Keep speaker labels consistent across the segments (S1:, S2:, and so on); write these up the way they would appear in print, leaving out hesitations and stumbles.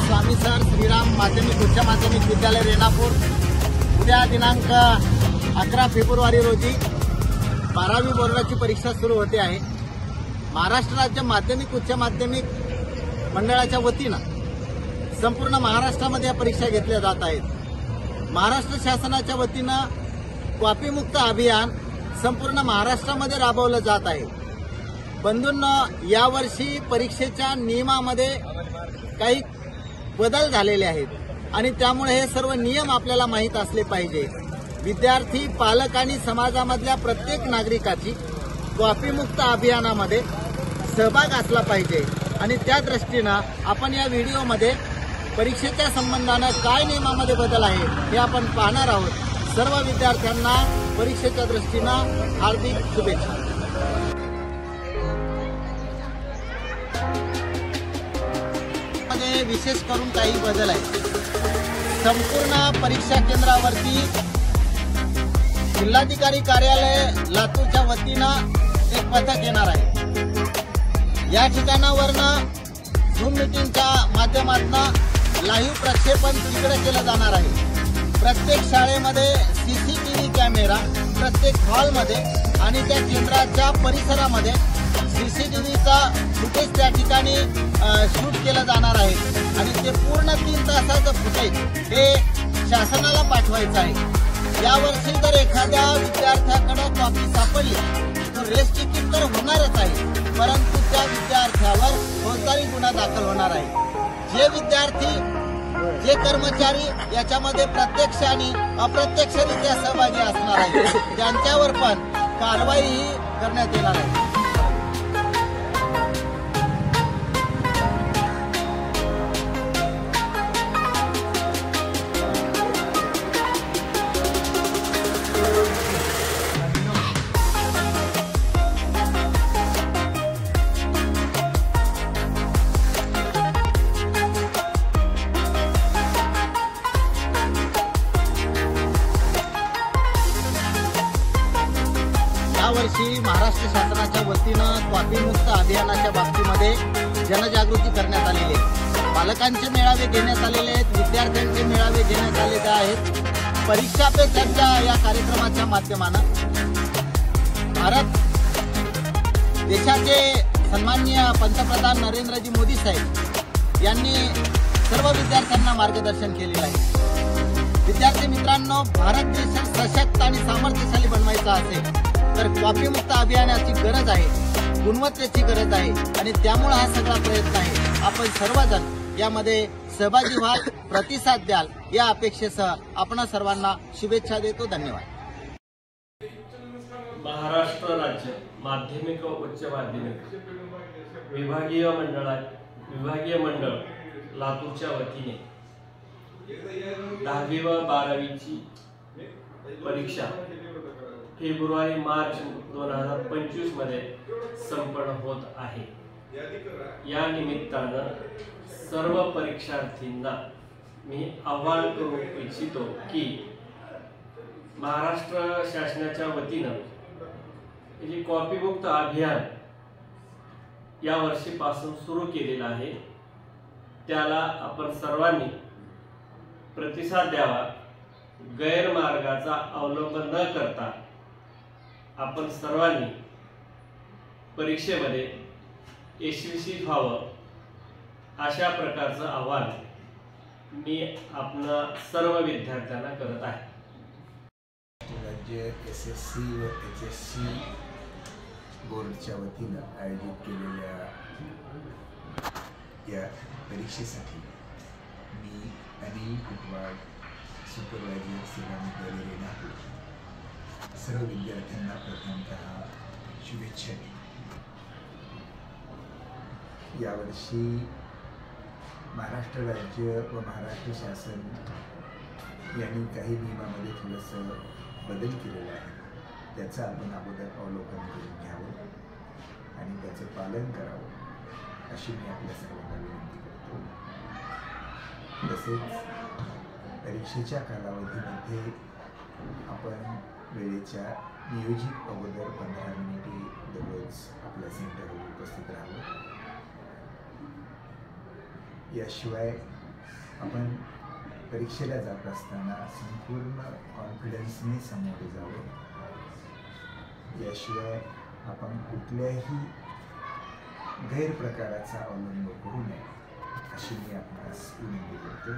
S1: स्वामी sir Shriram माध्यमिक उच्च माध्यमिक विद्यालय रेणापूर उद्या दिनांक 11 फेब्रुवारी रोजी 12वी बोर्डाची परीक्षा सुरू होते आहे। महाराष्ट्र राज्य माध्यमिक उच्च माध्यमिक मंडळाच्या वतीनं संपूर्ण महाराष्ट्रामध्ये या परीक्षा घेतल्या जात आहेत। महाराष्ट्र शासनाच्या वतीनं कॉपीमुक्त अभियान संपूर्ण महाराष्ट्रामध्ये राबवलं जात आहे। बंधूंनो, यावर्षी परीक्षेच्या नियमामध्ये काही बदल झालेले आहेत आणि त्यामुळे हे सर्व नियम आपल्याला माहीत असले पाहिजे। विद्यार्थी, पालक आणि समाजामधल्या प्रत्येक नागरिकाची कॉपीमुक्त अभियानामध्ये सहभाग असला पाहिजे आणि त्या दृष्टीनं आपण या व्हिडिओमध्ये परीक्षेच्या संबंधानं काय नियमामध्ये बदल आहे हे आपण पाहणार आहोत। सर्व विद्यार्थ्यांना परीक्षेच्या दृष्टीनं हार्दिक शुभेच्छा। विशेष करून काही बदल आहे। संपूर्ण परीक्षा केंद्रावरती जिल्हाधिकारी कार्यालय लातूरच्या वतीनं एक पथक येणार आहे। या ठिकाणावरनं झूम मीटिंगच्या माध्यमातून लाईव्ह प्रक्षेपण तिकडे केलं जाणार आहे। प्रत्येक शाळेमध्ये सीसीटीव्ही कॅमेरा, प्रत्येक हॉलमध्ये आणि त्या केंद्राच्या परिसरामध्ये सीसीटीव्हीचा फुटेज त्या ठिकाणी शूट केलं जाणार आहे आणि ते पूर्ण 3 तासाचं फुटेज हे शासनाला पाठवायचं आहे। यावर्षी जर एखाद्या विद्यार्थ्याकडे कॉपी सापडली तर रेस तिकीट तर होणारच आहे, परंतु त्या विद्यार्थ्यावर फौजदारी गुन्हा दाखल होणार आहे। जे विद्यार्थी, जे कर्मचारी याच्यामध्ये प्रत्यक्ष आणि अप्रत्यक्षरित्या सहभागी असणार आहेत त्यांच्यावर पण कारवाई करण्यात येणार आहे। यावर्षी महाराष्ट्र शासनाच्या वतीनं कॉपीमुक्त अभियानाच्या बाबतीमध्ये जनजागृती करण्यात आलेली आहे। पालकांचे मेळावे घेण्यात आलेले आहेत, विद्यार्थ्यांचे मेळावे घेण्यात आलेले आहेत। परीक्षा पे चर्चा या कार्यक्रमाच्या माध्यमानं भारत देशाचे सन्माननीय पंतप्रधान नरेंद्रजी मोदी साहेब यांनी सर्व विद्यार्थ्यांना मार्गदर्शन केलेलं आहे। विद्यार्थी मित्रांनो, भारत देश सशक्त आणि सामर्थ्यशाली बनवायचा असेल तर कॉपीमुक्त अभियानाची गरज आहे, गुणवत्तेची गरज आहे आणि त्यामुळे हा सगळा प्रयत्न आहे। आपण सर्वजण यामध्ये सहभागी व्हा, प्रतिसाद द्याल या अपेक्षेसह आपण सर्वांना शुभेच्छा देतो। धन्यवाद।
S2: महाराष्ट्र राज्य माध्यमिक व उच्च माध्यमिक विभागीय मंडळ लातूरच्या वतीने 10वी व 12वीची परीक्षा फेब्रुवारी-मार्च 2025 मध्ये संपन्न होत आहे। या निमित्तानं सर्व परीक्षार्थींना मी आवाहन करू इच्छितो की महाराष्ट्र शासनाच्या वतीनं जे कॉपीमुक्त अभियान या वर्षीपासून सुरू केलेलं आहे त्याला आपण सर्वांनी प्रतिसाद द्यावा। गैरमार्गाचा अवलंब न करता आपण सर्वांनी परीक्षेमध्ये यशस्वी व्हावं अशा प्रकारचं आवाहन मी आपल्या सर्व विद्यार्थ्यांना करत आहे।
S3: राज्य SSC व HSC बोर्डच्या वतीनं आयोजित केलेल्या या परीक्षेसाठी मी अनिल कुटवाड, सुपरवायझर श्रीराम विद्यालय रेणापूर, सर्व विद्यार्थ्यांना प्रथमतः शुभेच्छा देतो। यावर्षी महाराष्ट्र राज्य व महाराष्ट्र शासन यांनी काही नियमामध्ये थोडंसं बदल केलेला आहे, त्याचं आपण अगोदर अवलोकन करून घ्यावं आणि त्याचं पालन करावं अशी मी आपल्या सर्वांना विनंती करतो। तसेच परीक्षेच्या कालावधीमध्ये आपण वेळेच्या नियोजित अगोदर 15 मिनिटे दररोज आपल्या सेंटरवर उपस्थित राहावं। याशिवाय आपण परीक्षेला जात असताना संपूर्ण कॉन्फिडन्सने सामोरे जावं. याशिवाय आपण कुठल्याही गैरप्रकाराचा अवलंब करू नये अशी मी आपणास विनंती करतो.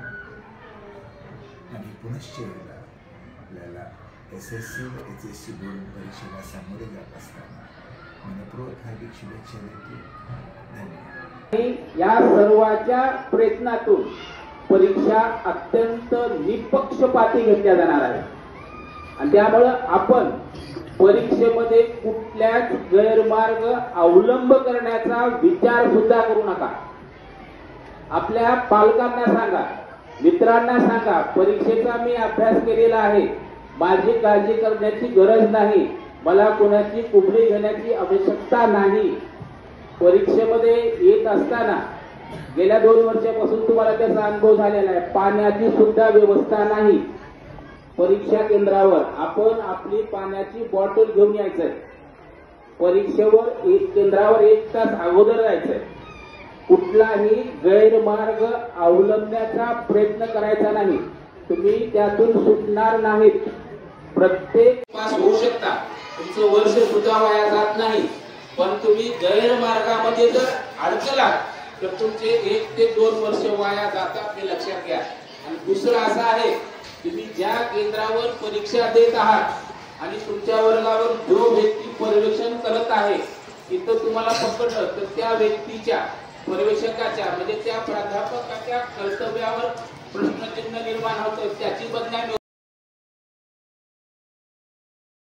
S3: आणि पुनश्च एकदा आपल्याला SSC व HSC बोर्ड परीक्षेला सामोरे जात असताना मनपूर्वक हार्दिक शुभेच्छा देतो. धन्यवाद.
S4: या सर्वांच्या प्रयत्नातून परीक्षा अत्यंत निपक्षपाती घेतल्या जाणार आहे आणि त्यामुळं आपण परीक्षेमध्ये कुठल्याच गैरमार्ग अवलंब करण्याचा विचार सुद्धा करू नका. आपल्या पालकांना सांगा, मित्रांना सांगा, परीक्षेचा मी अभ्यास केलेला आहे, माझी काळजी करण्याची गरज नाही, मला कोणाची कुबडी घेण्याची आवश्यकता नाही. परीक्षेमध्ये येत असताना गेल्या 2 वर्षापासून तुम्हाला त्याचा अनुभव झालेला आहे. पाण्याची सुद्धा व्यवस्था नाही. परीक्षा केंद्रावर आपण आपली पाण्याची बॉटल घेऊन यायचंय. परीक्षेवर केंद्रावर 1 तास अगोदर जायचंय. कुठलाही गैरमार्ग अवलंबण्याचा प्रयत्न करायचा नाही. तुम्ही त्यातून सुटणार नाहीत. प्रत्येक पास होऊ शकता, तुमचं वर्ष सुद्धा वाया जात नाही. पण तुम्ही गैरमार्गामध्ये जर अडकलात तर तुमचे 1 ते 2 वर्ष वाया जातात, हे लक्षात घ्या. आणि दुसरं असं आहे, तुम्ही ज्या केंद्रावर परीक्षा देत आहात आणि तुमच्या वर्गावर जो व्यक्ती पर्यवेक्षण करत आहे, तिथं तुम्हाला पकडलं तर त्या व्यक्तीच्या पर्यवेक्षकाच्या म्हणजे त्या प्राध्यापकाच्या कर्तव्यावर प्रश्नचिन्ह निर्माण होतं.